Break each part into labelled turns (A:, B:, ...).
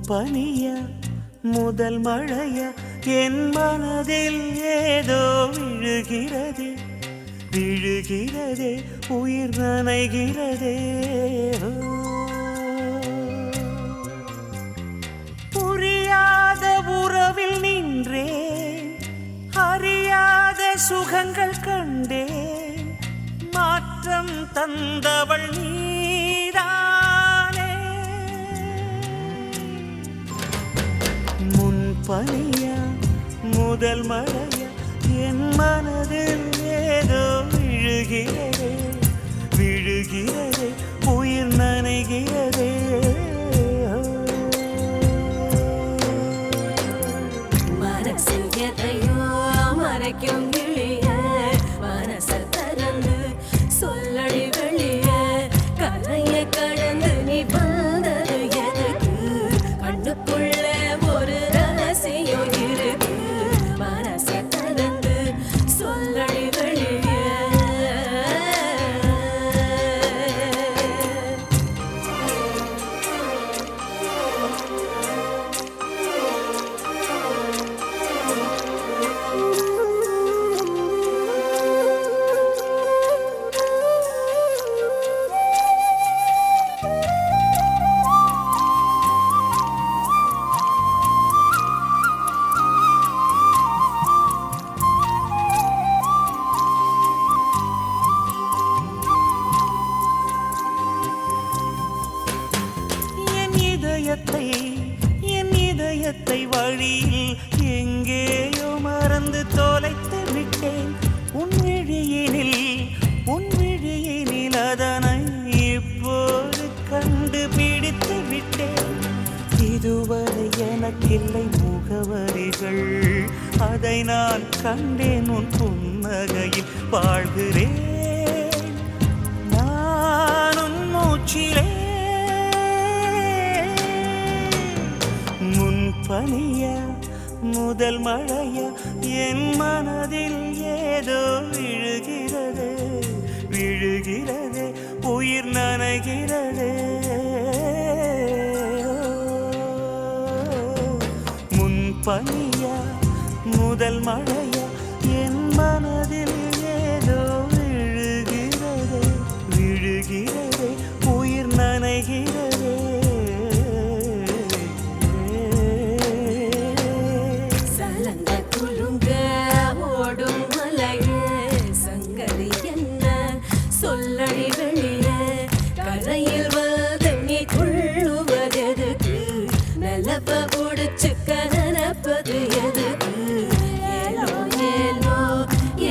A: பனியா முதல் மழையா என் மனதில் ஏதோ விழுகிறதே விழுகிறதே உயிர் நனைகிறதே புரியாத உறவில் நின்றேன் அறியாத சுகங்கள் கண்டேன் மாற்றம் தந்தவள் நீதானே பனியா முதல் மழையா என் மனதில் ஏதோ விழுகிறதே விழுகிறதே உயிர் நனைகிறதே
B: மனசில் எதையோ மறைக்கும் கிளிய மனச திறந்து சொல்லடி வெளிய கரையை கடந்து நீ வந்தது எதுக்கு கண்ணுக்குள்ள ஒரு ரகசியம் இருக்கு மனச திறந்து சொல்லடி வெளிய
A: என் இதயத்தை வழியில் எங்கேயோ மறந்து தொலைத்து விட்டேன் உன் விழியினில் அதனை இப்போது கண்டுபிடித்து விட்டேன் இதுவரை எனக்கில்லை முகவரிகள் அதை நான் கண்டேன் உன் புன்னகையில் வாழ்கிறேன் நானும் மூச்சிலே பனியா முதல் மழையா என் மனதில் ஏதோ விழுகிறது விழுகிறது உயிர் நனைகிறது முன் பனியா முதல் மழையா என் மனதில் ஏதோ விழுகிறது விழுகிறது உயிர் நனைகிறது
B: சொல்லடி வெளிய கரையில் வந்து நீ கொள்ளுவதெதுக்கு நிலப்ப முடிச்சுக்க நினைப்பது எதுக்கு ஏலோ ஏலோ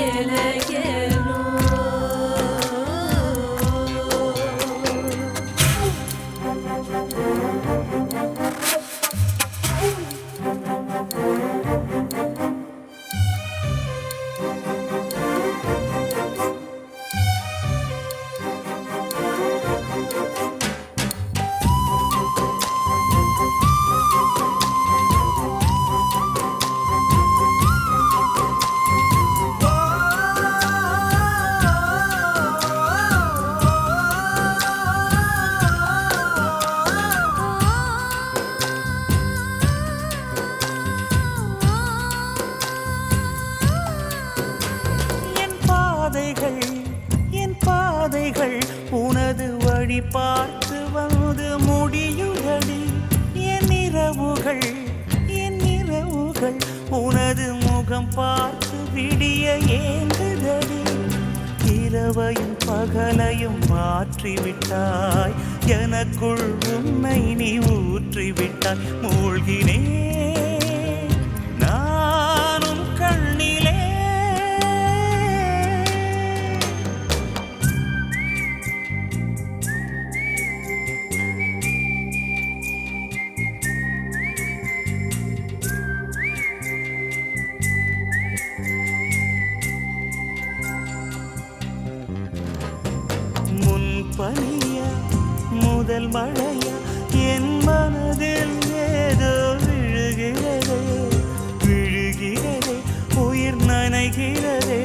B: ஏல ஏலோ என் பாதைகள் உனது வழி பார்த்து வந்து முடியுதடி என் இரவுகள் உனது முகம் பார்த்து விடிய ஏங்குதடி இரவையும் பகலையும் மாற்றிவிட்டாய் எனக்குள் உன்னை நீ ஊற்றிவிட்டாய் மூழ்கினேன் நானும் கண்ணிலே பனியா முதல் மழையா என் மனதில் ஏதோ விழுகிறதே விழுகிறதே உயிர் நனைகிறதே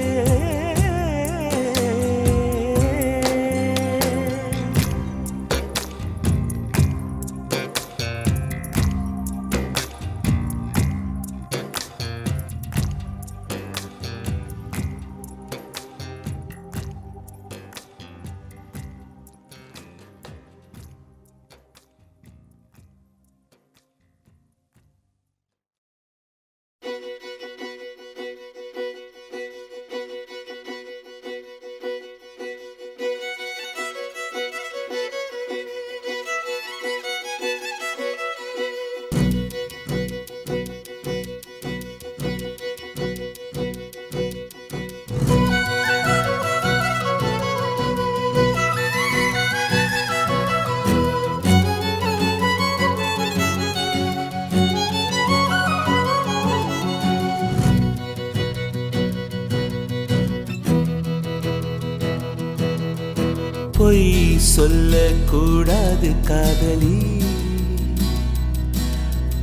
B: பொய் சொல்லக்கூடாது காதலி,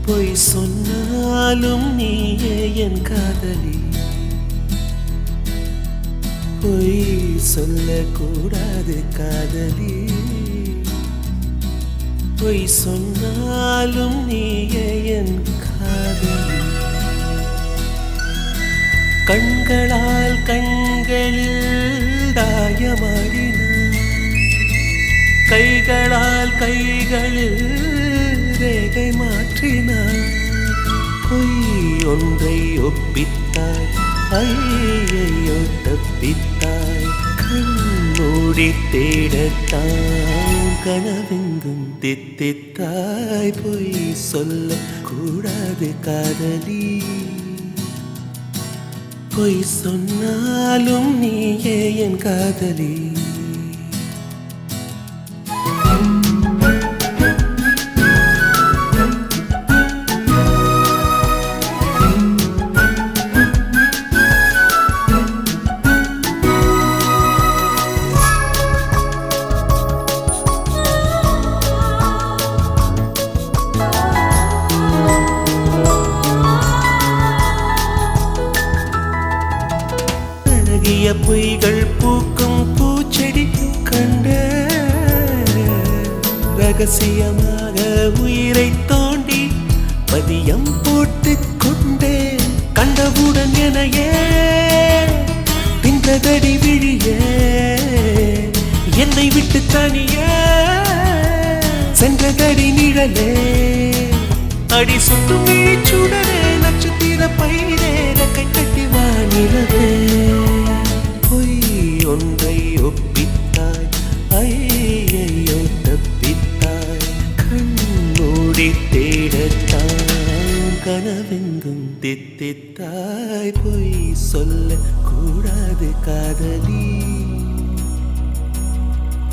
B: பொய் சொன்னாலும் நீயே என் காதலி. பொய் சொல்லக்கூடாது காதலி, பொய் சொன்னாலும் நீயே என் காதலி. கண்களால் கண்களில் தாயமாடினார், கைகளால் கைகளில் ரேகை மாற்றினார். பொய் ஒன்றை ஒப்பித்தாய், ஐயையோ தப்பித்தாய். கண்மூடி தேடத்தான் கனவெங்கும் தித்தித்தாய். பொய் சொல்ல கூடாது காதலி, பொய் சொன்னாலும் நீயே என் காதலி. பொய்கள் பூக்கும் பூச்செடி கண்ட, ரகசியமாக உயிரை தோண்டி பதியம் போட்டு கொண்டே. கண்டவுடன் எனையே தின்றதடி விழியே, என்னை விட்டு தனியே சென்றதடி நிழலே. அடி சுட்டும் சுடரே, நட்சத்திர பயிரே, ரெக்கை கட்டி வானிலவே. பொய் ஒன்றை ஒப்பித்தாய், ஐயையோ தப்பித்தாய். கண்மூடி தேடத்தான் கனவெங்கும் தித்தித்தாய். பொய் சொல்ல கூடாது காதலி,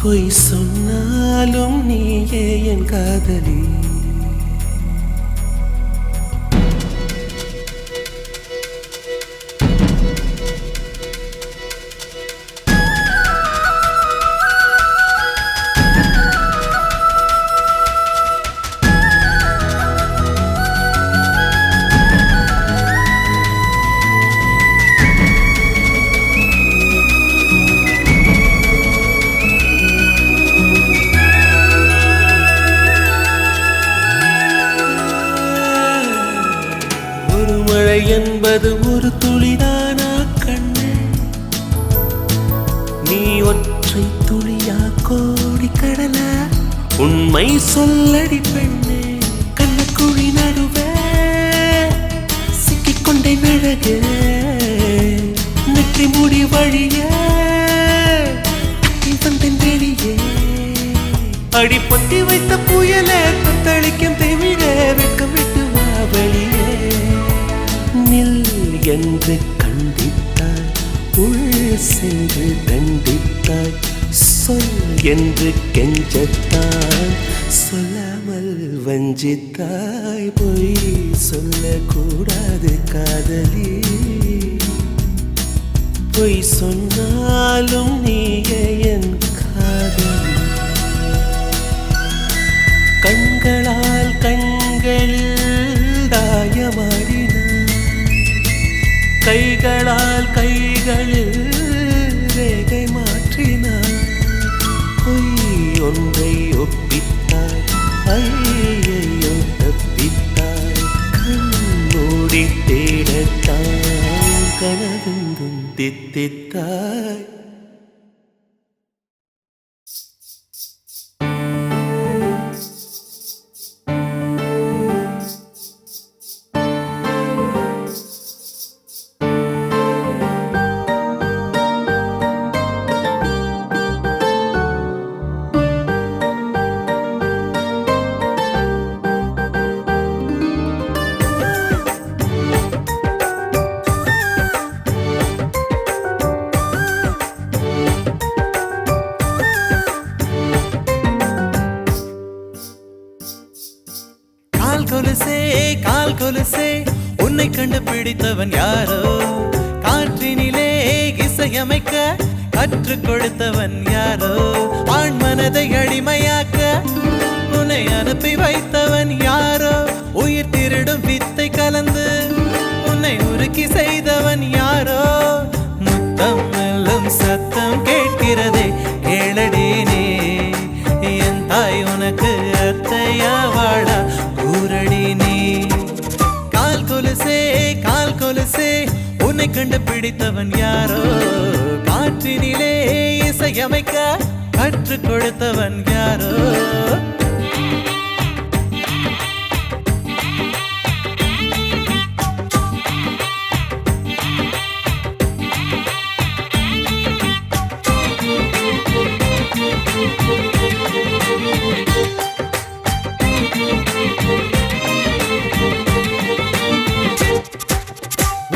B: பொய் சொன்னாலும் நீயே என் காதலி. என்பது ஒரு துளிதானா கண்ணே, நீ ஒற்றை துளியா கோடி கடலா? உண்மை சொல்லடி பெண்ணே, கண்ணக்குழி நடுவே சிக்கிக்கொண்டே நழகே. நெற்றி முடி வழியே வந்தேன் வெளியே. அடி பொத்தி வைத்த புயலே, தத்தளிக்கும் தெவிடே, வெட்கம் விட்டு வா வெளியே. நில் என்று கண்டித்தாய், உள் சென்று தண்டித்தாய். சொல் என்று கெஞ்சத்தாய், சொல்லாமல் வஞ்சித்தாய். பொய் சொல்லக்கூடாது காதலி, பொய் சொன்னாலும் நீயே என் காதலி. கண்களால் கண்களில் தாயமாடினார், கைகளால் கைகளில் ரேகை மாற்றினார். பொய் ஒன்றை ஒப்பித்தாய், ஐயையோ தப்பித்தாய். கண்மூடி தேடத்தான் கனவெங்கும் தித்தித்தாய்.
A: கால் கொலுசே உன்னை கண்டு பிடித்தவன் யாரோ? காற்றினிலே இசையமைக்க
B: கற்றுக் கொடுத்தவன் யாரோ ஆண் மனதை அடிமையாக்க உன்னை அனுப்பி வைத்தவன் யாரோ உயிர் திருடும் வித்தை கலந்து உன்னை உருக்கி செய்தவன் யாரோ முத்தம் மெல்லும் சத்தம் கேட்கிறதே கேளடி நீ என் தாய் உனக்கு அத்தையா வாடா கூரடி நீ கால் கொலுசே உன்னை கண்டு பிடித்தவன் யாரோ காற்றினிலே இசையமைக்க கற்றுக் கொடுத்தவன் யாரோ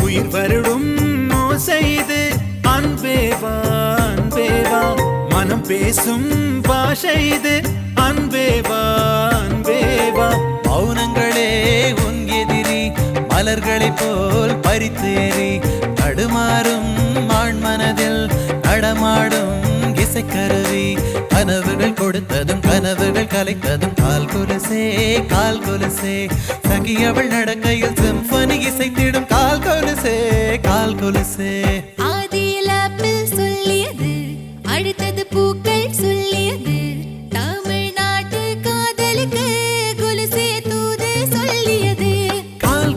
B: உயிர் வருடும் செய்து அன்பேவா அன்பேவா மனம் பேசும் பாஷை இது அன்பேவா அன்பேவா மௌனங்களே உன் எதிரி மலர்களைப் போல் பறித்தேறி தடுமாறும் ஆண் மனதில் நடமாடும் இசைக்கருவி கனவுகள் கொடுத்ததும் கனவுகள் கலைத்ததும் கால் கொலுசே சகியவள் நடக்கையில் சிம்பனி இசைத்திடும் கால் கொலுசே
C: ஆதியில் ஆப்பிள் சொல்லியது அடுத்தது பூக்கள் சொல்லியது தமிழ்நாட்டு காதலுக்கு கொலுசே தூது சொல்லியது
B: கால்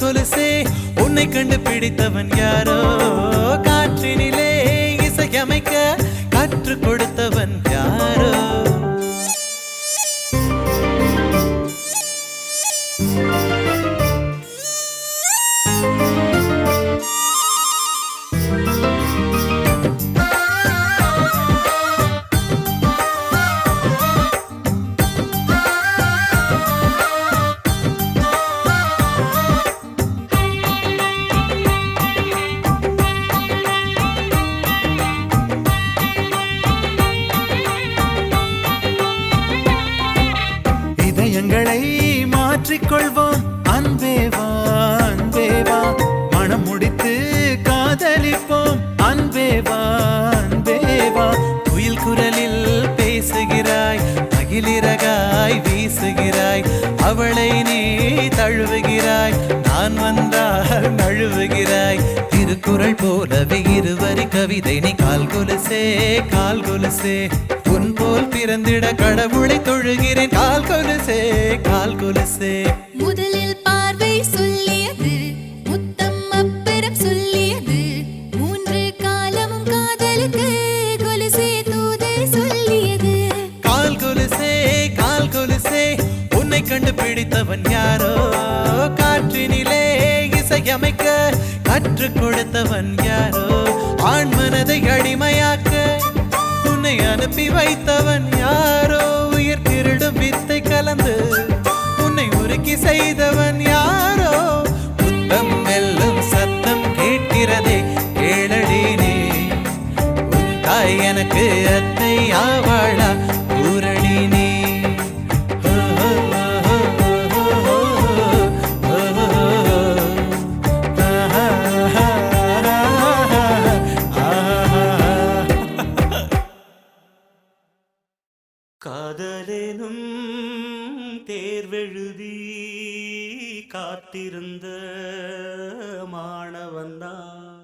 B: கொலுசே உன்னை கண்டு பிடித்தவன் யாரோ காற்றினிலே இசையமைக்க கற்றுக் கொடுத்தவன் யாரோ இதயங்களை மாற்றிக்கொள்வோம் அன்பேவா அன்பேவா மனம் முடித்து காதலிப்போம் அன்பேவா அன்பேவா குயில் குரலில் பேசுகிறாய் அகிலிறகாய் வீசுகிறாய் அவளை நீ தழுவுகிறாய் நான் வந்தால் நழுவுகிறாய் திருக்குறள் போலவே இருவரி கவிதை நீ கால் கொலுசே உன் போல் பிறந்திட கடவுளை தொழுகிறேன் கால் கொலுசே
C: முதலில் பார்வை சொல்லியது முத்தம் அப்புறம் சொல்லியது மூன்று காலமும் காதலுக்கு கொலுசே தூது சொல்லியது
B: கால் கொலுசே உன்னை கண்டு பிடித்தவன் யாரோ காற்றினிலே இசையமைக்க கற்றுக் கொடுத்தவன் யாரோ ஆண் மனதை அடிமையாக்க உன்னை அனுப்பி வைத்தவன் யாரோ உயிர் திருடும் வித்தை கலந்து உன்னை உருக்கி செய்தவன் யாரோ முத்தம் மெல்லும் சத்தம் கேட்கிறதே கேளடி நீ உன் தாய் எனக்கு அத்தை ஆவாளா கூரடி நீ
A: காதலேனும் தேர்வெழுதி காத்திருந்த மாணவன்தான்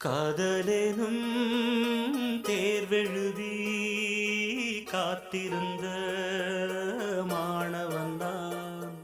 A: காதலேனும் தேர்வெழுதி காத்திருந்த மாணவன்தான்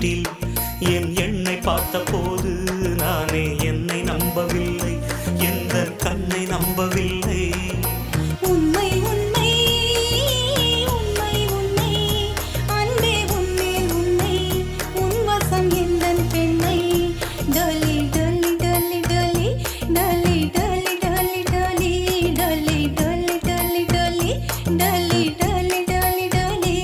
A: வீட்டில் என் எண்ணை பார்த்தபோது நானே என்னை நம்பவில்லை, எந்த கண்ணை நம்பவில்லை.
C: உண்மை உண்மை உண்மை உண்மை அன்பே உன்மேல் உண்மை உன் வசம் எந்தன் பெண்ணை டொலி டொலி டொலி டொலி டொலி டொலி டொலி டொலி டொலி டொலி டொலி டொலி டொலி டொலி டொலி டொலி.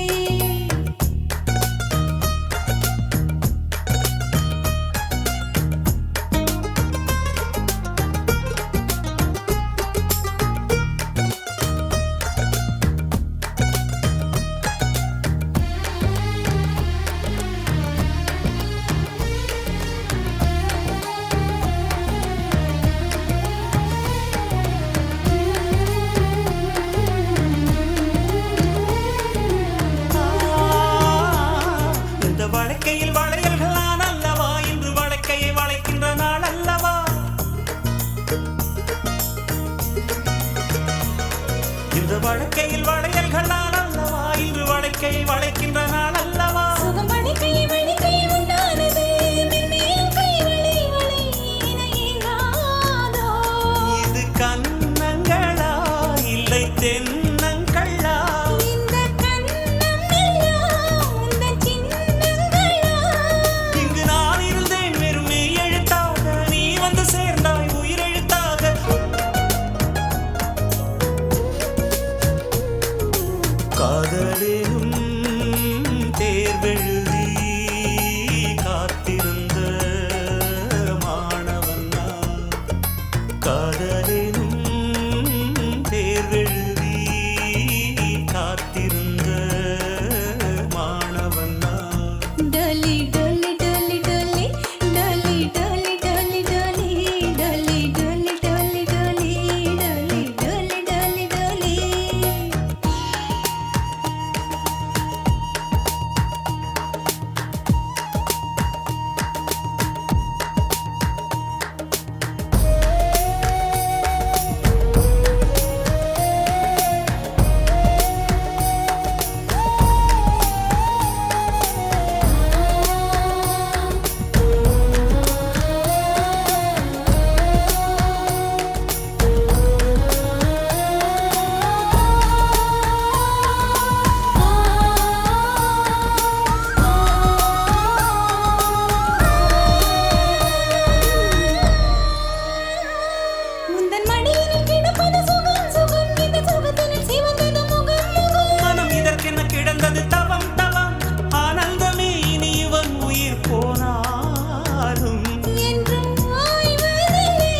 A: இந்த வழக்கையில் வளையல்கள் நான் அல்லவா, இன்று வழக்கையை வளைக்கின்ற நாள் அல்லவா. இந்த வழக்கையில் வளையல்கள் நான் அல்லவா, இன்று வழக்கையை வளைக்கின்ற நாள் அல்லவா.
C: சுகம் வழிக்கை வழிக்கையில் உண்டானது மென்மேலும் கை வளை வளை இணையாதோ.
A: இது கன்னங்களா இல்லை தென்னங்களா,
C: இந்த கண்ணம் எல்லாம் உந்தன் சின்னங்களா.
A: இங்கு நான் இருந்தேன் வெறும் மெய் எழுத்தாக, நீ வந்து சேர்ந்தாய் உயிரெழுத்தாக. காதலிலும் தேர்வெழுதி காத்திருந்த மாணவன் நான். காதலிலும் தேர்வெழுதி காத்திருந்த மாணவன் நான்.
C: டொலி டொலி டொலி டொலி டொலி டொலி டொலி டொலி டொலி டொலி டொலி டொலி டொலி டொலி டொலி. முந்தன் மடியினில் கிடப்பது சுகம் சுகம் இந்த சுகத்தினில் சிவந்தது முகம் முகம்.
A: மனம் இதற்கென கிடந்தது தவம் தவம், ஆனந்தமே இனி இவன் உயிர் போனாலும்.
C: என்றும் ஓய்வதில்லை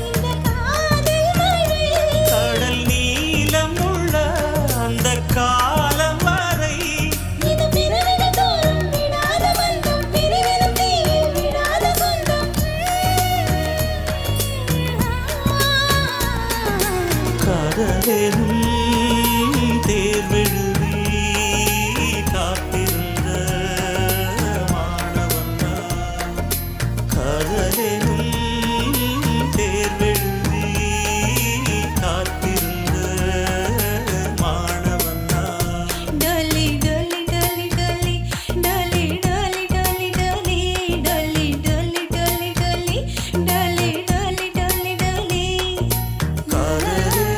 C: இந்த காதல் மழை.
A: கடல் நீளம் உள்ள அந்த காலம் வரை
C: இது பிறவிகள் தோறும் விடாத பந்தம் பிரிவினும் தீயில் விடாத சொந்தம்.
A: காதலும் தேர்வெழுதி காத்திருந்த மாணவன் நான். காதலும் தேர்வெழுதி காத்திருந்த மாணவன் நான்.
C: டொலி டொலி டொலி டொலி டொலி டொலி டொலி டொலி டொலி டொலி டொலி டொலி டொலி டொலி டொலி டொலி.
A: காதலும்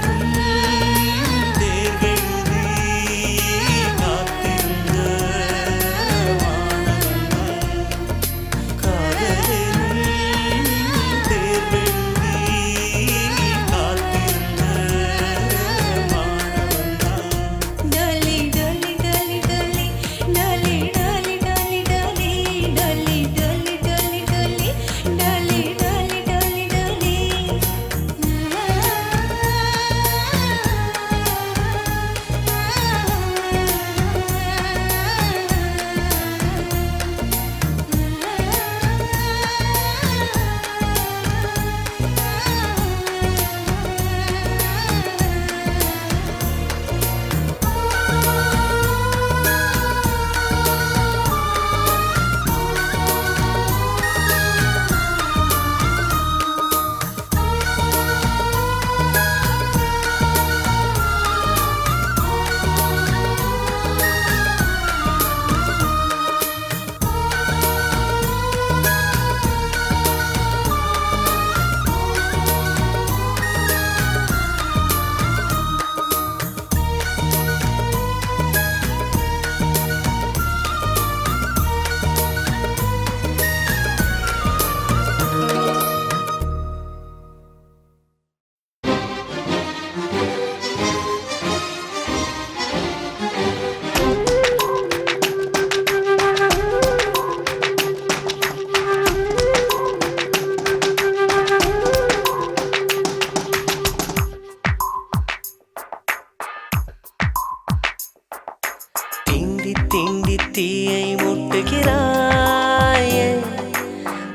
D: தீயை மூட்டுகிறாயே,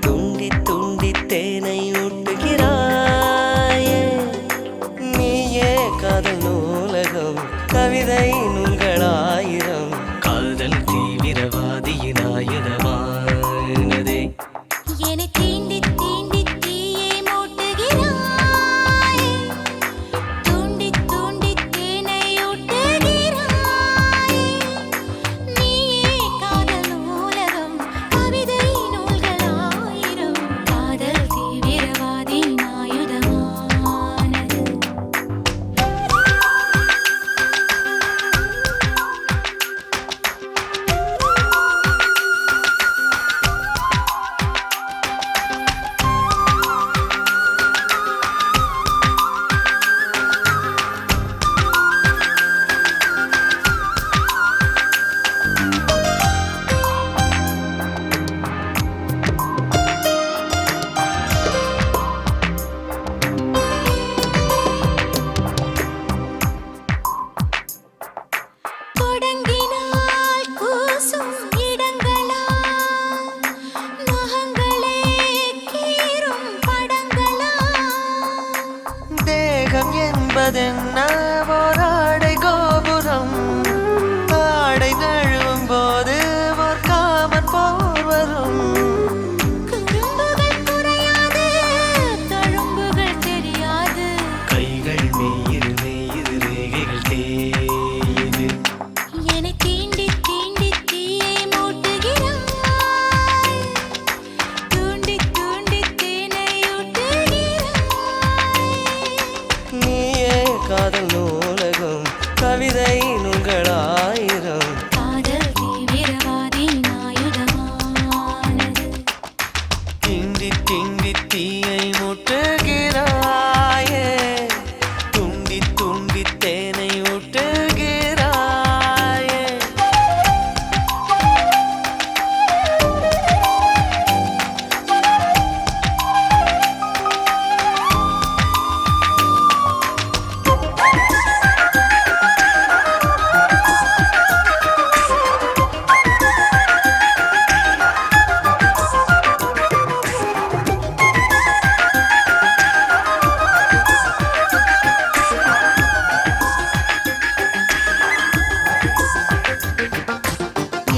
D: தூண்டி தூண்டி தேனை ஊட்டுகிறாயே. நீயே காதல் நூலகம், கவிதை நூல்களாயிரம், காதல் தீவிரவாதியின் ஆயுதமானதே.
C: என்னை தீண்டி தீண்டி தீயை மூட்டுகிறாய், தூண்டி தூண்டி தேனை ஊட்டுகிறாய். நீயே காதல் நூலகம், கவிதை நூல்களாயிரம், காதல் தீவிரவாதியின் ஆயுதமானது. தொடங்கினால் கூசும் இடங்களா, நகங்களே கீறும் படங்களா.
D: தேகம் என்பதென்ன ஓராடை கோபுரம், ஆடை நழுவும் போது ஒரு காமன் போர் வரும்.
C: குறும்புகள் குறையாது, தழும்புகள் தெரியாது.
D: கைகள் மேயிரு மேயிரு ரேகைகள் தேயுது.
C: என்னை தீண்டி தீண்டி தீயை மூட்டுகிறாய், தூண்டி தூண்டி தேனை ஊட்டுகிறாய்.
D: நீயே காதல் நூலகம், கவிதை நூல்களாயிரம்,
C: காதல் தீவிரவாதியின் ஆயுதமானது.
D: திண்டி திண்டி தீயை மூட்டுகிறாயே, துண்டி துண்டி தேனை ஊட்டுகிறாயே.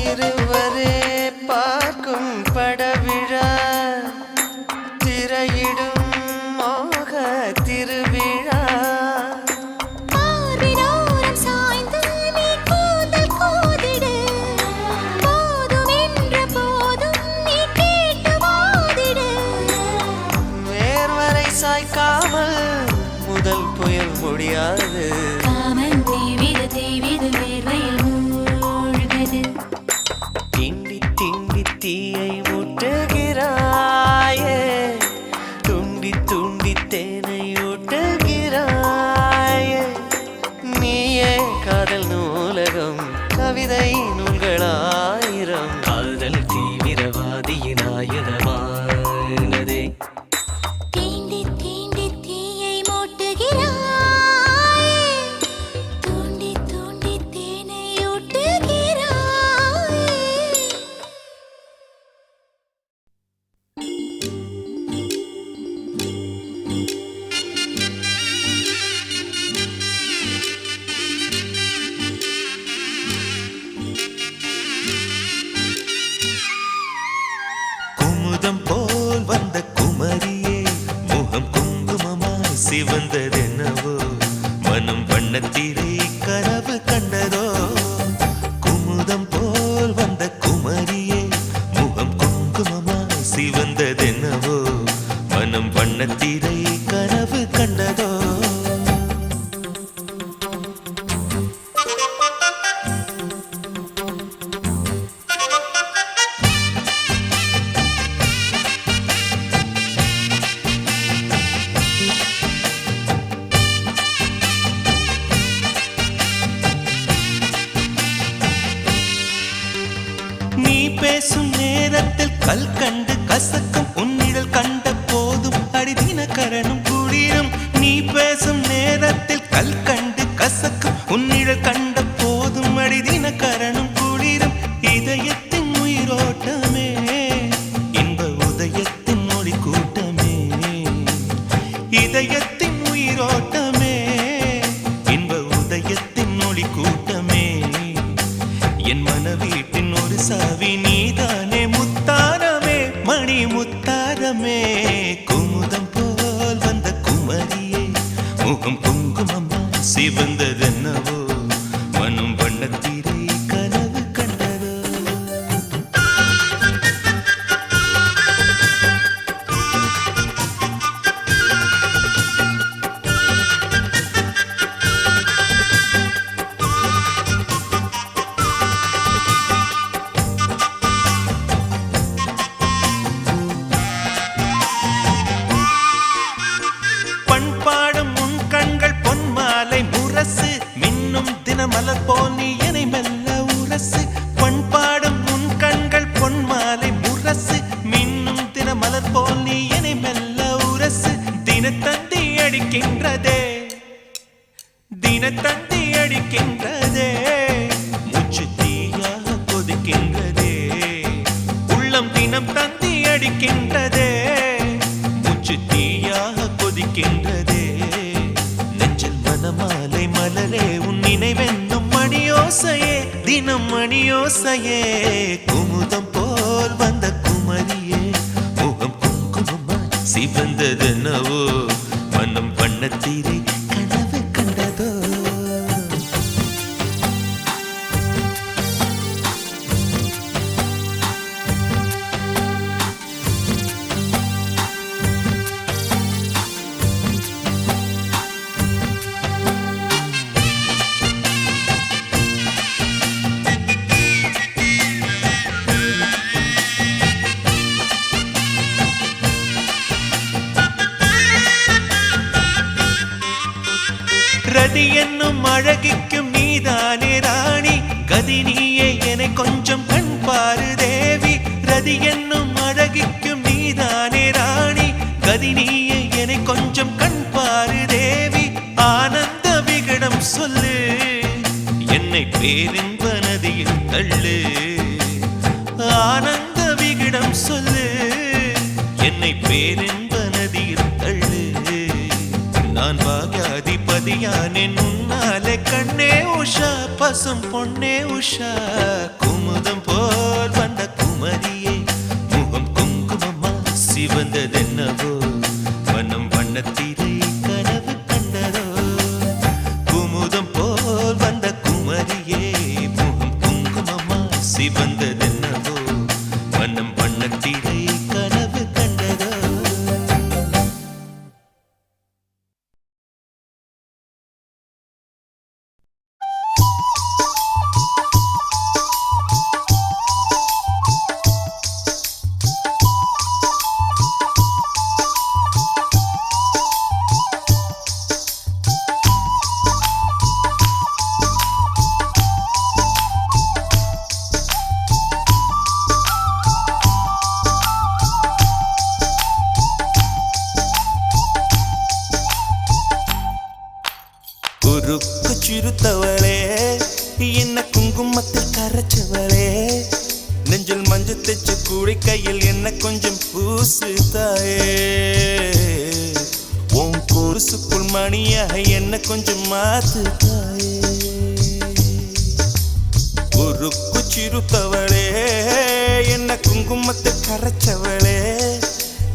D: இருவரே பார்க்கும் படவிழா, திரையிடும் மோக திருவிழா.
C: பார்வினோரம் சாய்ந்து நீ கூந்தல் கோதிடு, போதும் என்ற போதும் நீ கேட்டு வாதிடு.
D: வேர்வரை சாய்க்காமல் முதல் புயல் முடியாது.
C: காமன் தீவிது தீவிது வேர்வையில் மூழ்குது.
D: திண்டி திண்டி தீயை மூட்டுகிறாயே, துண்டி துண்டி தேனை ஊட்டுகிறாயே. நீயே காதல் நூலகம், கவிதை நூல்களாயிரம், காதல் தீவிரவாதியின் ஆயுதமானதே.
C: தீண்டி தீண்டி தீயை மூட்டுகிறாய், தூண்டி தூண்டி தேனை ஊட்டுகிறாய்.
B: குமுதம் போல் வந்த குமரியே, முகம் குங்குமமாய் சிவந்ததென்னவோ, மனம் வண்ணத்திரை கனவு கண்டதோ. குமுதம் போல் வந்த குமரியே, முகம் குங்குமமாய் சிவந்ததென்னவோ, மனம் வண்ணத்திரை கனவு கண்டதோ. நீ பேசும் நேரத்தில் கல் கண்டு கசக்கும், உன்னிடல் கண்ட போதும் அடிதினகரனும் குளிரும். நீ பேசும் நேரத்தில் கல் கண்டு கசக்கும், உன்னிடல் கண்ட போதும் அடிதினகரனும் குளிரும். இதை முகம் குங்குமமா சிவந்ததென்னவோ மனம் வண்ணத்திரை கனவு கண்டதோ பண்பாடும் உன் கண்கள் பொன்மாலை முரசு மின்னும் தினமலர் போல் நீ என்னை மெல்ல உரசு பண்பாடும் உன் கண்கள் பொன்மாலை முரசு மின்னும் தினமலர் போல் நீ என்னை மெல்ல உரசு தினத்தந்தி அடிக்கின்றதே தினத்தந்தி அடிக்கின்றதே மூச்சு தீயாக கொதிக்கின்றதே உள்ளம் தினம் தந்தி அடிக்கின்றதே மூச்சு தீயாக கொதிக்கின்றதே நெஞ்சில் மனமாலை மலரே உன் நினைவென்னும் மணியோசையே தினம் மணியோசையே குமுதம் போல் வந்த குமரியே முகம் குங்குமமா சிவந்ததென்னவோ மனம் வண்ணத்திரை கனவு கண்டதோ ரதி என்னும் அழகிக்கும் நீதானே ராணி கதி நீயே என கொஞ்சம் கண் பாரு தேவி ரதி என்னும் அழகிக்கும் நீதானே ராணி கதி நீயே என கொஞ்சம் கண் பாரு தேவி ஆனந்த விகடம் சொல்லு என்னை பேரின்ப நதியில் தள்ளு ஆனந்த விகடம் சொல்லு என்னை பேரின்ப நதியில் தள்ளு நான் பாக்யாதிபதியானேன் உன்னாலே கண்ணே உஷா பசும் பொன்னே உஷா குமுதம் போல் வந்த குமரியே முகம் குங்குமமா சிவந்ததென்னவோ மனம் வண்ணத்திரை கனவு கண்டதோ குமுதம் போல் வந்த குமரியே முகம் குங்குமமா சிவந்ததென்னவோ மனம் வண்ணத்திரை கனவு கண்டதோ குறுக்கு சிறுத்தவளே என்ன குங்குமத்தில் கரைச்சவளே நெஞ்சில் மஞ்சள் தைச்சு கூடை கையில் என்ன கொஞ்சம் பூசு தாயே உன் கொலுசுக்குள் மணியாக என்ன கொஞ்சம் மாத்து தாயே குறுக்கு சிறுத்தவளே என்ன குங்குமத்தில் கரைச்சவளே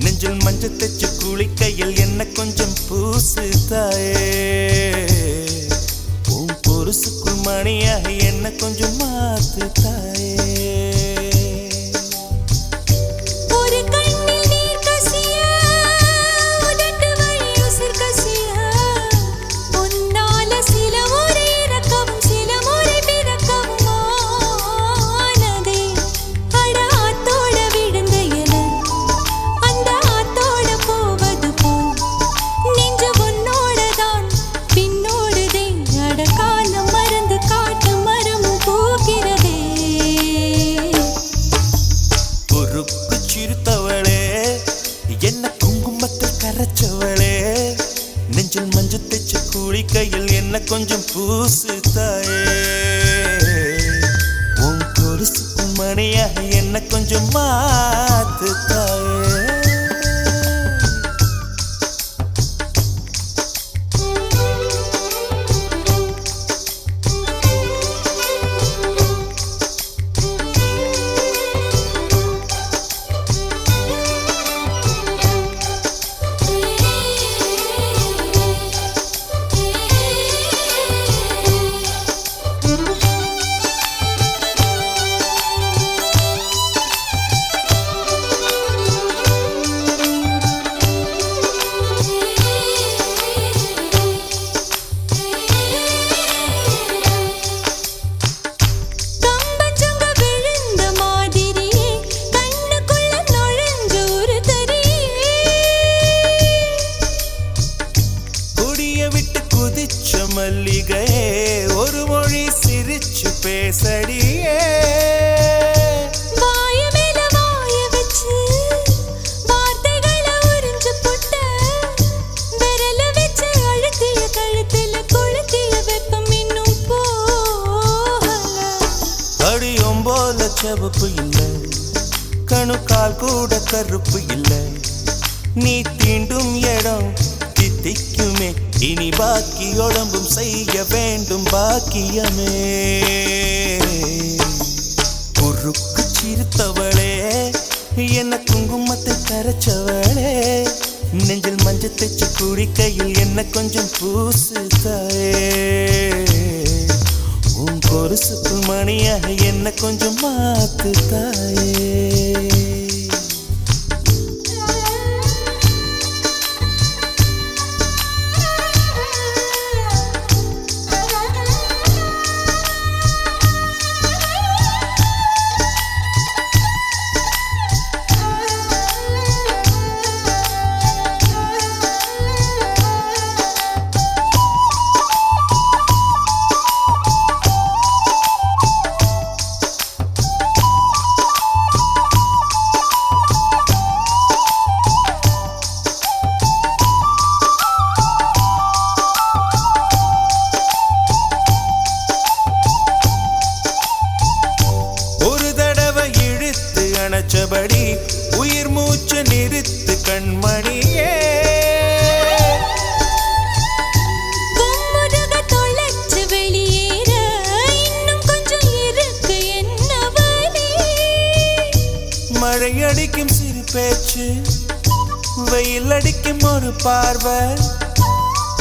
B: நெஞ்சில் மஞ்சள் தைச்சு கூலி கையில் என்ன கொஞ்சம் பூசு தாயே உன் பொருசுக்குள் மணியாக என்ன கொஞ்சம் மாத்து தாயே
C: ஒரு கண்ணில் நீர் கசிய உதட்டு வழி உசிர் கசிய உன்னால சில முறை இறக்கவும் சில முறை பிறக்கவும் ஆனதே அட ஆத்தோட விழுந்த இலை அந்த ஆத்தோட போவது போல் நெஞ்சு உன்னோடதான் பின்னோடுதே அட காலம் மறந்து காட்டு மரமும் பூக்கிறதே
B: குறுக்கு சிறுத்தவளே என்ன குங்குமத்தில் கரைச்சவளே நெஞ்சில் மஞ்சள் தைச்சு கூலி கையில் என்ன கொஞ்சம் பூசு தாயே உன் கொலுசுக்குள் மணியாக என்ன கொஞ்சம் மாத்து தாயே மல்லிகையே ஒரு மொழி சிரிச்சு பேசடியே
C: வாய மேல வாய வச்சு வார்த்தைகளை உறிஞ்சு புட்ட விரல வச்சு அழுத்திய கழுத்துல கொளுத்திய வெப்பம் இன்னும் போகல
B: அடியும் போல செவப்பு இல்லை கணுக்கால் கூட கருப்பு இல்லை நீ தீண்டும் இடம் தித்திக்குமே இனி பாக்கி உடம்பும் செய்ய வேண்டும் பாக்கியமே குறுக்கு சிரித்தவளே என்ன குங்குமத்தை கரைச்சவளே நெஞ்சில் மஞ்சள் தைச்சு குடிக்கையில் என்ன கொஞ்சம் பூசு தாயே உன் கொலுசுக்கு மணியாக என்ன கொஞ்சம் மாத்து தாயே அணைச்சபடி உயிர் மூச்சு நிறுத்து கண்மணியே
C: கும்முருக தொலைச்சு வெளியேற இன்னும் கொஞ்சம் இருக்கு என்ன வழி
B: மழை அடிக்கும் சிறு பேச்சு வெயில் அடிக்கும் ஒரு பார்வை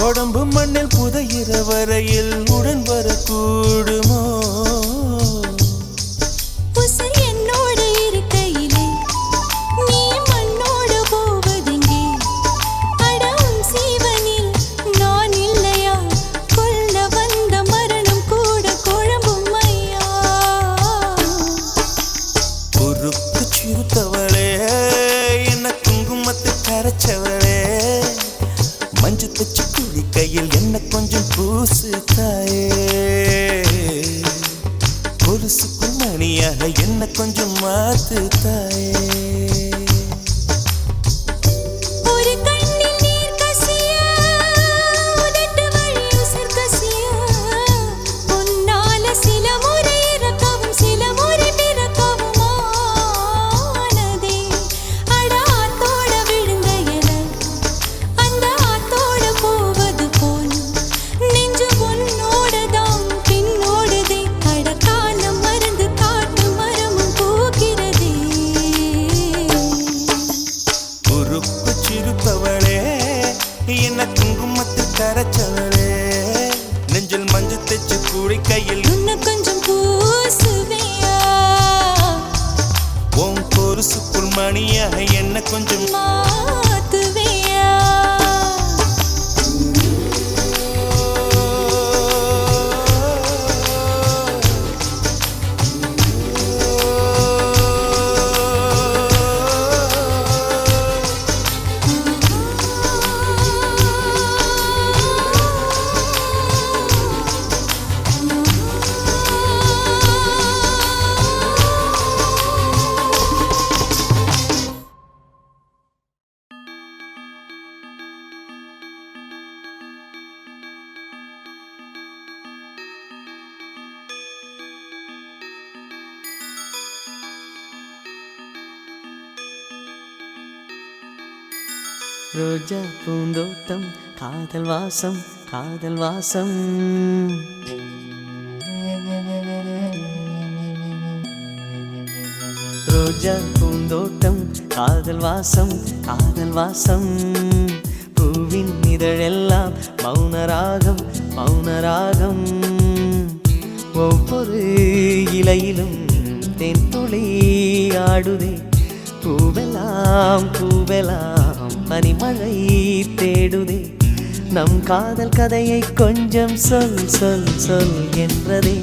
B: உடம்பு மண்ணில் புதையிற வரையில் உடன் வரக்கூடுமோ சிறுத்தவளே என்ன குங்குமத்தை கரைச்சவளே மஞ்சு தச்சு குளிக்கையில் என்ன கொஞ்சம் பூசு தாயே கொலுசுக்குள் மணியாக என்ன கொஞ்சம் மாத்து தாயே என்ன குங்குமத்தை கரைச்சவளே நெஞ்சில் மஞ்சு தைச்சு குடிக்கையில்
C: இன்னும் கொஞ்சம் பூசுவியா
B: உன் கொலுசுக்குள் மணியாக என்ன கொஞ்சம்
C: மாத்துவியா
D: ரோஜா பூந்தோட்டம் காதல் வாசம் காதல் வாசம் ரோஜா பூந்தோட்டம் காதல் வாசம் காதல் வாசம் பூவின் இதழெல்லாம் மௌனராகம் மௌனராகம் ஒவ்வொரு இலையிலும் தென் துளி ஆடுதே பூவெல்லாம் பூவெல்லாம் பனிமழை தேடுதே நம் காதல் கதையை கொஞ்சம் சொல் சொல் சொல் என்றதே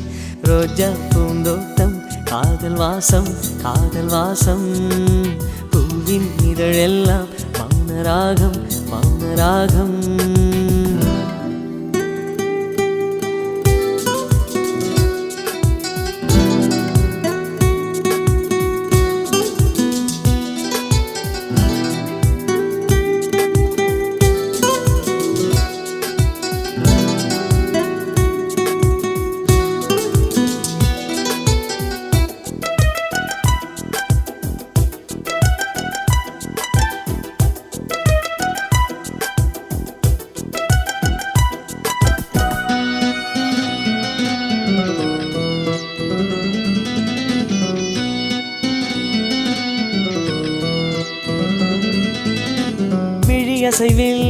D: ரோஜா பூந்தோட்டம் காதல் வாசம் காதல் வாசம் பூவின் இதழெல்லாம் மௌனராகம் மௌனராகம் அசைவில்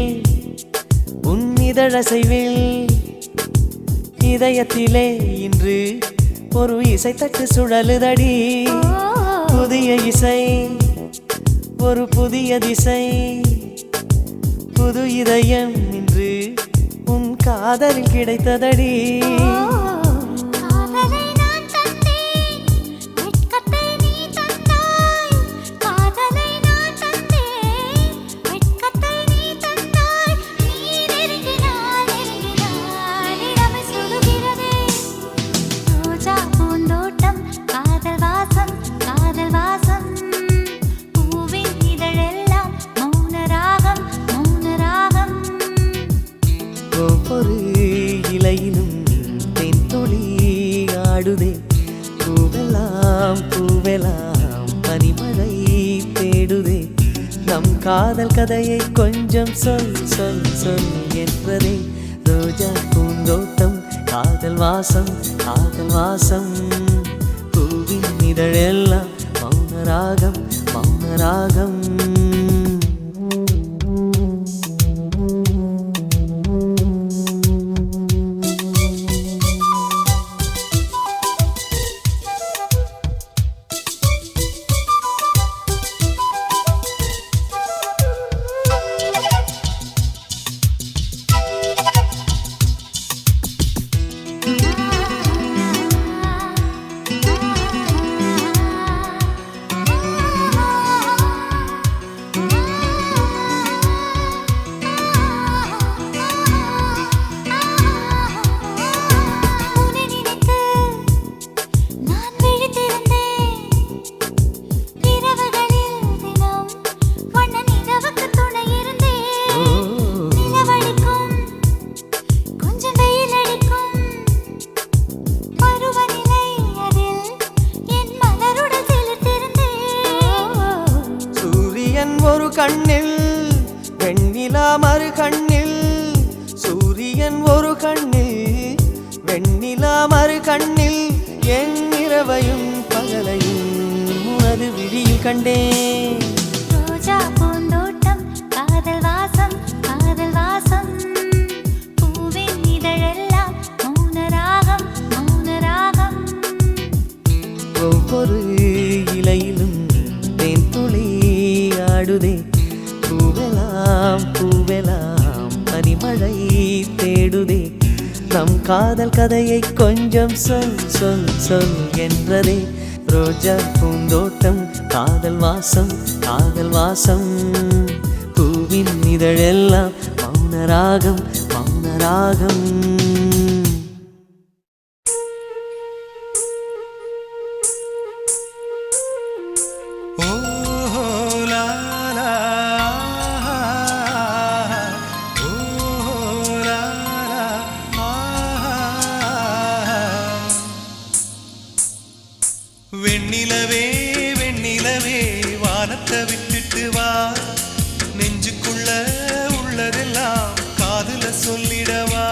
D: உன் இதழசைவில் இதயத்திலே இன்று ஒரு இசை தட்டு சுழலுதடி புதிய இசை ஒரு புதிய திசை புது இதயம் இன்று உன் காதலில் கிடைத்ததடி
C: காதலை நான் தந்தேன் வெட்கத்தை நீ தந்தாய் காதலை நான் தந்தேன் வெட்கத்தை நீ தந்தாய் நீ நெருங்கினாய் இளமை சுடுகிறதே ரோஜா பூந்தோட்டம் காதல் வாசம் பூவின் இதழெல்லாம் மௌன ராகம்
D: ஒவ்வொரு இலையிலும் தென் துளி ஆடுதே பூவெல்லாம் பனிமழை தேடுதே நம் காதல் கதையை கொஞ்சம் சொல் சொல் சொல் என்றதே ரோஜா பூந்தோட்டம் காதல் வாசம் பூவின் இதழெல்லாம் மௌன ராகம் ஒரு கண்ணில் வெண்ணிலா மறு கண்ணில் சூரியன் ஒரு கண்ணில் வெண்ணிலா மறு கண்ணில் என் இரவையும் பகலையும் உனது விழியில் கண்டேன்
C: ரோஜா பூந்தோட்டம் காதல் வாசம் பூவின் இதழெல்லாம் மௌன ராகம்
D: ஒவ்வொரு இலையிலும் தேன் துளி ஆடுதே பூவெல்லாம் பனிமழை தேடுதே நம் காதல் கதையை கொஞ்சம் சொல் சொல் சொல் என்றதே ரோஜா பூந்தோட்டம் காதல் வாசம் பூவின் இதழெல்லாம் மௌன ராகம்
B: வெண்ணிலவே வெண்ணிலவே வானத்தை விட்டுட்டு வா நெஞ்சுக்குள்ள உள்ளதெல்லாம் காதுல சொல்லிடவா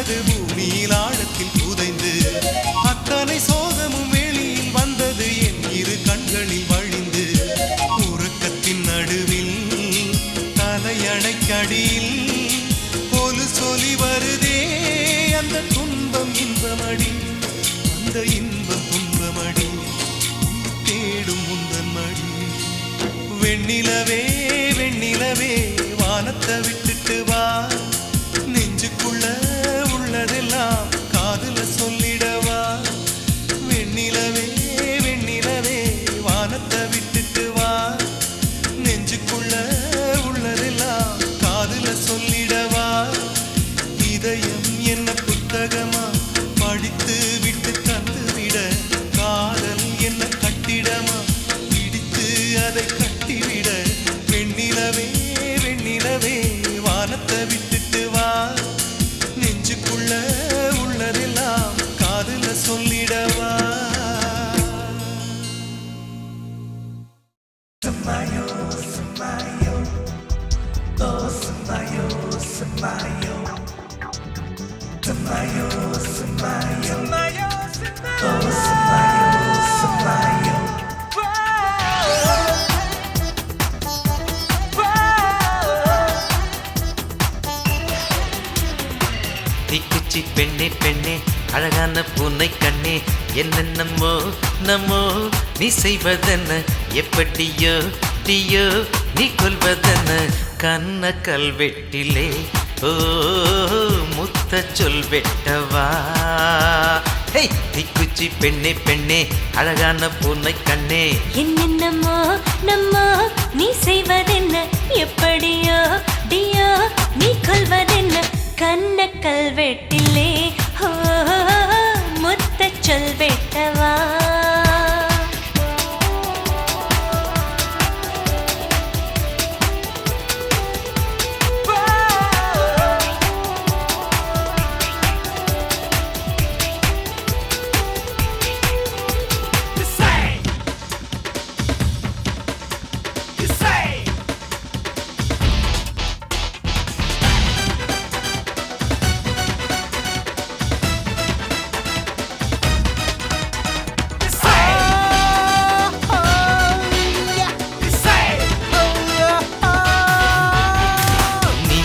E: வந்தது பூமியில் ஆழத்தில் புதைந்து அத்தனை சோகமும் வெளியில் வந்தது என் இரு கண்களில் வழிந்து உறக்கத்தின் நடுவில் தலையணைக்கடியில் ஒரு சொலி வருதே அந்த துன்பம் இன்பமடி அந்த இன்பம் துன்பமடி தேடும் முந்தன் மடி வெண்ணிலவே வெண்ணிலவே வானத்தை விட்டுட்டு வா நெஞ்சுக்குள்ள உள்ளதெல்லாம் காதுல சொல்லிடவா வெண்ணிலவே வெண்ணிலவே வானத்தை விட்டுட்டு வா நெஞ்சுக்குள்ள உள்ளதெல்லாம் காதுல சொல்லிடவா இதயம் என்ன புத்தகமா படித்து விட்டு தந்து விட காதல் என்ன கட்டிடமா பிடித்து அதை கட்டிவிட வெண்ணிலவே வெண்ணிலவே வானத்தை விட்டுட்டு வா நெஞ்சுக்குள்ள உள்ளதெல்லாம் காதுல சொல்லிடவா
D: தீக்குச்சி பெண்ணே பெண்ணே அழகான பூனை கண்ணே என்னென்னமோ நம்மோ நீ செய்வதென்ன எப்படியோ டியோ நீ கொல்வதென்ன கண்ண கல்வெட்டிலே ஓ முத்த சொல் வெட்டவா ஹே தீக்குச்சி பெண்ணே பெண்ணே அழகான பூனை கண்ணே
C: என்னென்னமோ நம்மோ நீ செய்வதென்ன எப்படியோ டியோ நீ கொள்வதென்ன கண்ண கல்வெட்டிலே ஹோ முத்த சொல் வெட்டவா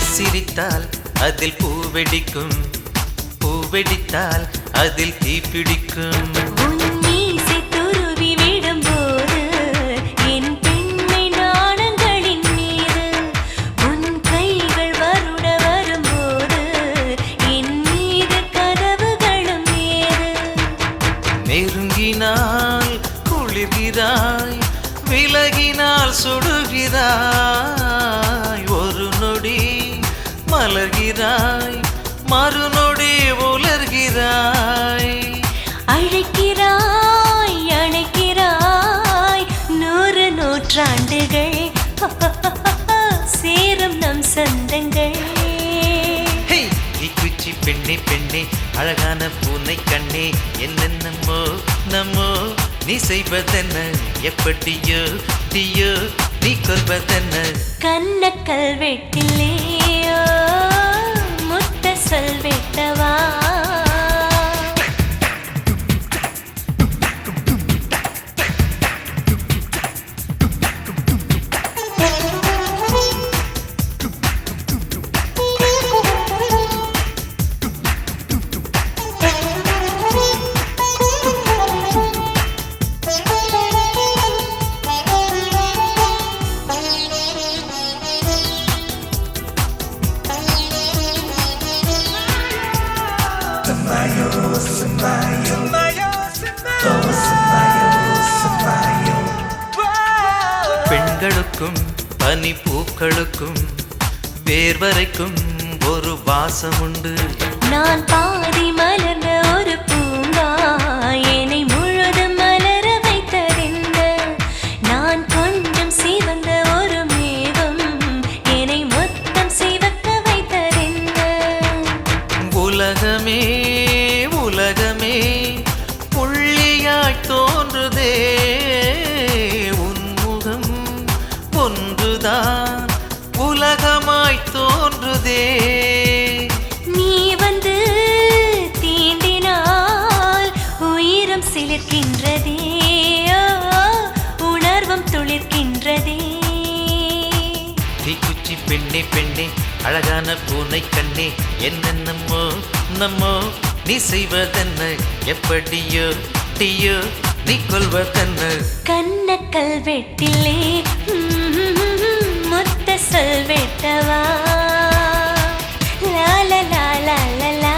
D: சிரித்தால் அதில் பூவெடிக்கும் பூவெடித்தால் அதில் தீப்பிடிக்கும்
C: உன் மீசை துருவி விடும்போது என் பெண்மை நாணங்களின் மீது உன் கைகள் வருட வரும்போது என் மீது கதவுகளும் ஏறு
D: நெருங்கினால் குளிர்கிறாய் விலகினால் சுடுகிறாய் ஒரு நொடி மலர்கிறாய் மறுநொடி உலர்கிறாய்
C: அழைக்கிறாய் அணைக்கிறாய் 100 நூற்றாண்டுகள் சேரும் நம் சொந்தங்கள்
D: ஹே தீக்குச்சி பெண்ணே பெண்ணே அழகான பூனை கண்ணே என்னென்னமோ நம்மோ நீ செய்வதென்ன எப்படியோ டியோ நீ கொல்வதென்ன
C: கண்ண கல்வெட்டிலேயோ முத்த சொல் வெட்டவா
D: பெண்களுக்கும் பனி பூக்களுக்கும் வேர்வரைக்கும் ஒரு வாசம் உண்டு
C: நான் பாதி மலர்ந்த ஒரு பூங்கா என்னை முழுதும் மலர வைத்தறிந்த நான் கொஞ்சம் சிவந்த ஒரு மேகம் என்னை மொத்தம் சிவக்க வைத்தறிந்த
D: உலகமே உலகமே புள்ளியாய் தோன்றுதே உன்முகம் ஒன்றுதான் உலகமாய் தோன்றுதே
C: நீ வந்து
D: அழகான பூனை கண்ணே என்னென்னமோ நம்மோ நீ செய்வதென்ன எப்படியோ டீயோ நீ கொள்வதென்ன
C: கண்ண கல்வெட்டிலே முத்த சொல்வெட்டவா லால லால லலா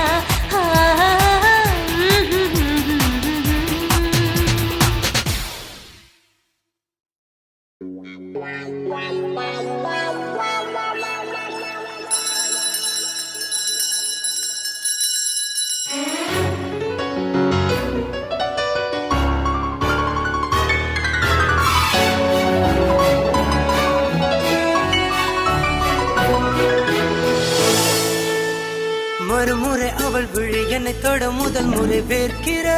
F: மறுமுறை அவள் விழி என்னை தொட முதல் முறை வேர்க்கிறேன்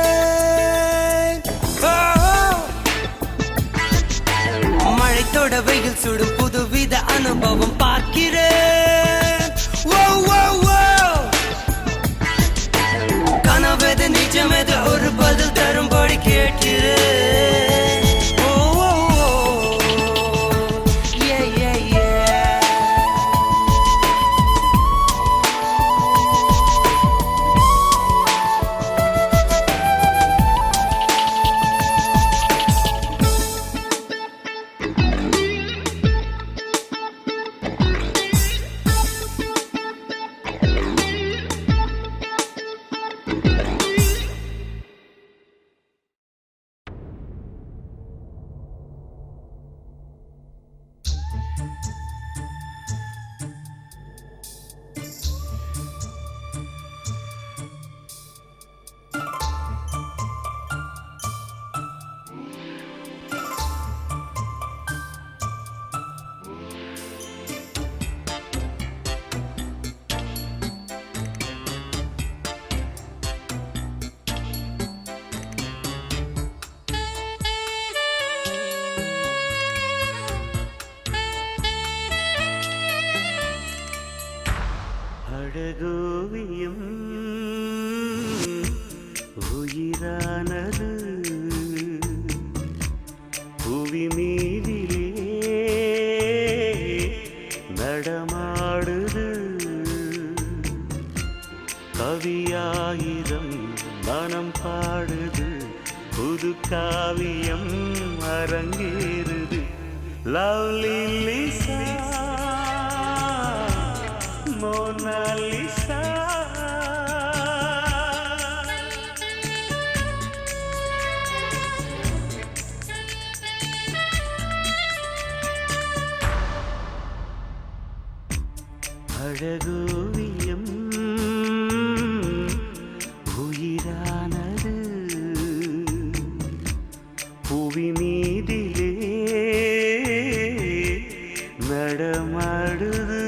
F: மழை தொட வெயில் சுடும் புதுவித அனுபவம் பார்க்கிறேன் கனவெது நிஜமெது ஒரு பதில் தரும்படி கேட்கிறேன்
A: அழகோவியம் உயிரானது புவி மீதிலே நடமாடுது கவியாயிரம் மனம் பாடுது புது காவியம் அரங்கேறுது லவ்லி லிசா மோனாலிசா அழகோவியம் உயிரானது புவி மீதிலே நடமாடுது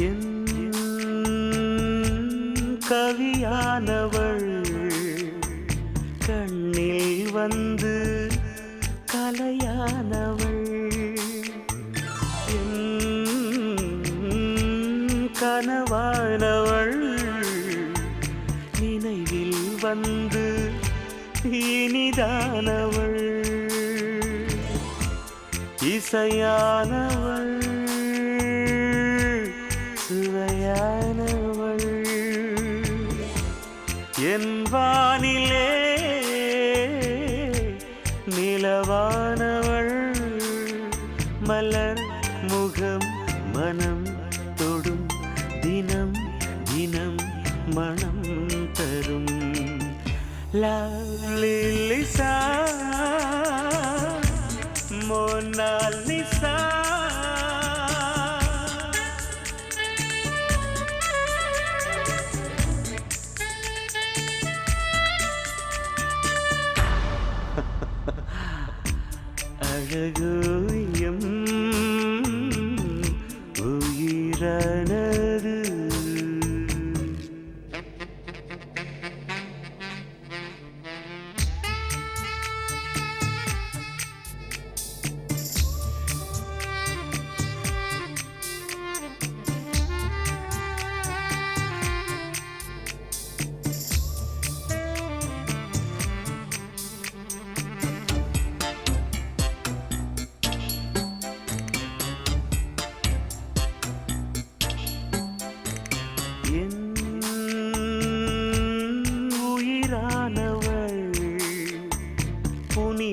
A: என் கவியானவள் கண்ணில் வந்து கலையானவள் என் கனவானவள் நினைவில் வந்து இனிதானவள் இசையானவள் சுவையானவள் என் வானிலே நிலவானவள் மலர் முகம் மனம் தொடும் தினம் தினம் மனம் தரும் லிசா மோனாலிசா அழகோவியம் உயிரானது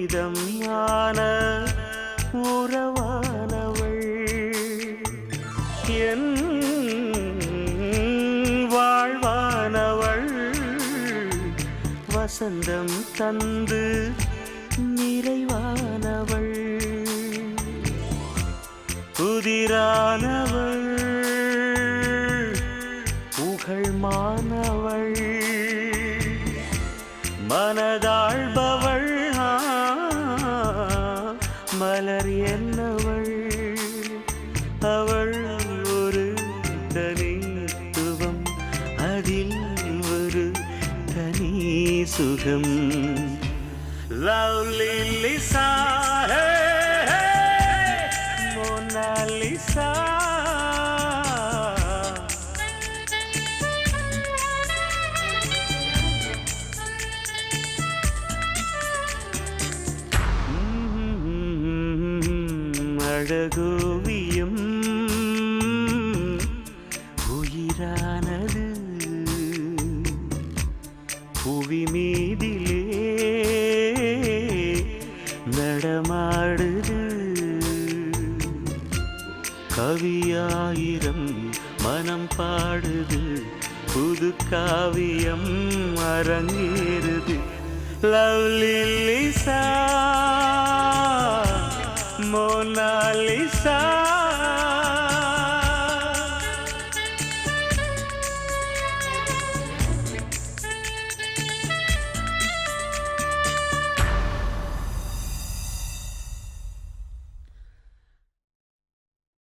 A: புனிதம் ஆன உறவானவள் என் வாழ்வானவள் வசந்தம் தந்து நிறைவானவள் புதிரானவள் புகழ்மானவள் மனதாழ்பவள் மலர் என்னவள் அவள் ஒரு தனித்துவம் அதில் ஒரு தனி சுகம் லவ்லி லிசா மோனாலிசா அழகோவியம் உயிரானது புவி மீதிலே நடமாடுது கவியாயிரம் மனம் பாடுது புது காவியம் அரங்கேறுது லவ்லி லிசா மோனாலிசா